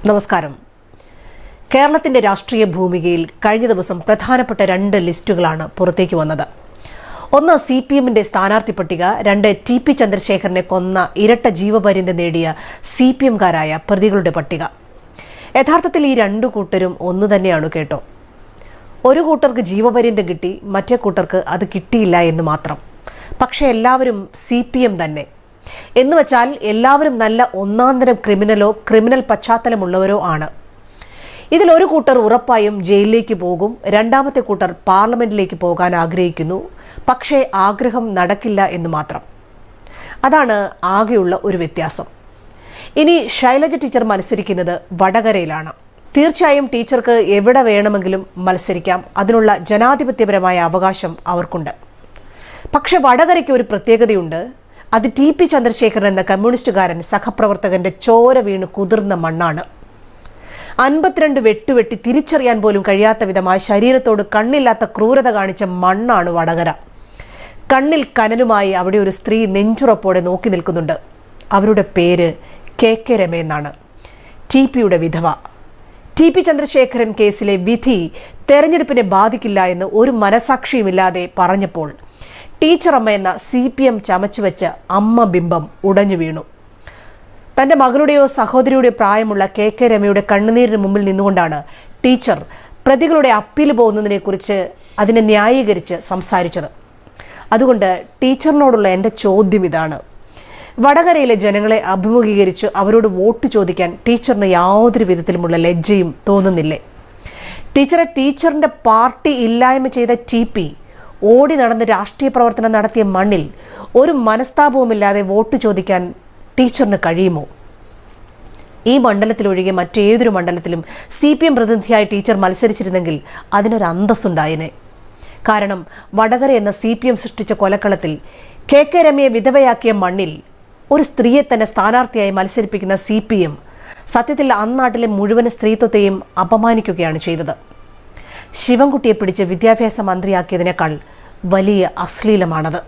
നമസ്കാരം. കേരളത്തിന്റെ രാഷ്ട്രീയ ഭൂമികയിൽ കഴിഞ്ഞ ദിവസം പ്രധാനപ്പെട്ട 2 ലിസ്റ്റുകളാണ് പുറത്തേക്ക് വന്നത്. ഒന്ന് CPMന്റെ സ്ഥാനാർത്ഥി പട്ടിക, 2 TP ചന്ദ്രശേഖരനെ കൊന്ന ഇരട്ട ജീവപര്യന്തം നേടിയ CPMകാരായ പ്രതികളുടെ പട്ടിക. യഥാർത്ഥത്തിൽ ഈ 2 കൂട്ടരും ഒന്നു തന്നെയാണ് കേട്ടോ. ഒരു കൂട്ടർക്ക് ജീവപര്യന്തം കിട്ടി, മറ്റേ കൂട്ടർക്ക് അത് കിട്ടിയില്ല എന്ന് മാത്രം. പക്ഷേ എല്ലാവരും CPM തന്നെ. എന്നുവെച്ചാൽ എല്ലാവരും നല്ല ഒന്നാന്തരം ക്രിമിനലോ ക്രിമിനൽ പശ്ചാത്തലമുള്ളവരോ ആണ്. ഇതിലൊരു കൂട്ടർ ഉറപ്പായും ജയിലിലേക്ക് പോകും, രണ്ടാമത്തെ കൂട്ടർ പാർലമെന്റിലേക്ക് പോകാൻ ആഗ്രഹിക്കുന്നു. പക്ഷേ ആഗ്രഹം നടക്കില്ല എന്ന് മാത്രം. അതാണ് ആകെയുള്ള ഒരു വ്യത്യാസം. ഇനി ശൈലജ ടീച്ചർ മത്സരിക്കുന്നത് വടകരയിലാണ്. തീർച്ചയായും ടീച്ചർക്ക് എവിടെ വേണമെങ്കിലും മത്സരിക്കാം, അതിനുള്ള ജനാധിപത്യപരമായ അവകാശം അവർക്കുണ്ട്. പക്ഷെ വടകരയ്ക്ക് ഒരു പ്രത്യേകതയുണ്ട്. അത് TP ചന്ദ്രശേഖരൻ എന്ന കമ്മ്യൂണിസ്റ്റുകാരൻ സഹപ്രവർത്തകന്റെ ചോര വീണ് കുതിർന്ന മണ്ണാണ്. 52 വെട്ടുവെട്ടി തിരിച്ചറിയാൻ പോലും കഴിയാത്ത വിധമായ ശരീരത്തോട് കണ്ണില്ലാത്ത ക്രൂരത കാണിച്ച മണ്ണാണ് വടകര. കണ്ണിൽ കനലുമായി അവിടെ ഒരു സ്ത്രീ നെഞ്ചുറപ്പോടെ നോക്കി നിൽക്കുന്നുണ്ട്. അവരുടെ പേര് KK രമ എന്നാണ്. TPയുടെ വിധവ. TP ചന്ദ്രശേഖരൻ കേസിലെ വിധി തെരഞ്ഞെടുപ്പിനെ ബാധിക്കില്ല എന്ന് ഒരു മനസാക്ഷിയുമില്ലാതെ പറഞ്ഞപ്പോൾ ടീച്ചറമ്മ എന്ന CPM ചമച്ചുവെച്ച അമ്മ ബിംബം ഉടഞ്ഞു വീണു. തൻ്റെ മകളുടെയോ സഹോദരിയുടെയോ പ്രായമുള്ള KK രമയുടെ കണ്ണുനീരിന് മുമ്പിൽ നിന്നുകൊണ്ടാണ് ടീച്ചർ പ്രതികളുടെ അപ്പീൽ പോകുന്നതിനെക്കുറിച്ച് അതിനെ ന്യായീകരിച്ച് സംസാരിച്ചത്. അതുകൊണ്ട് ടീച്ചറിനോടുള്ള എൻ്റെ ചോദ്യം ഇതാണ്: വടകരയിലെ ജനങ്ങളെ അഭിമുഖീകരിച്ച് അവരോട് വോട്ട് ചോദിക്കാൻ ടീച്ചറിന് യാതൊരു വിധത്തിലുമുള്ള ലജ്ജയും തോന്നുന്നില്ലേ? ടീച്ചറിൻ്റെ പാർട്ടി ഇല്ലായ്മ ചെയ്ത TP ഓടി നടന്ന് രാഷ്ട്രീയ പ്രവർത്തനം നടത്തിയ മണ്ണിൽ ഒരു മനസ്താപവുമില്ലാതെ വോട്ട് ചോദിക്കാൻ ടീച്ചറിന് കഴിയുമോ? ഈ മണ്ഡലത്തിലൊഴികെ മറ്റേതൊരു മണ്ഡലത്തിലും CPM പ്രതിനിധിയായി ടീച്ചർ മത്സരിച്ചിരുന്നെങ്കിൽ അതിനൊരു അന്തസ്സുണ്ടായേനെ. കാരണം വടകര എന്ന CPM സൃഷ്ടിച്ച കൊലക്കളത്തിൽ KK രമയെ വിധവയാക്കിയ മണ്ണിൽ ഒരു സ്ത്രീയെ തന്നെ സ്ഥാനാർത്ഥിയായി മത്സരിപ്പിക്കുന്ന CPM സത്യത്തിൽ അന്നാട്ടിലെ മുഴുവൻ സ്ത്രീത്വത്തെയും അപമാനിക്കുകയാണ് ചെയ്തത്. ശിവൻകുട്ടിയെ പിടിച്ച് വിദ്യാഭ്യാസ മന്ത്രിയാക്കിയതിനേക്കാൾ വലിയ അശ്ലീലമാണത്.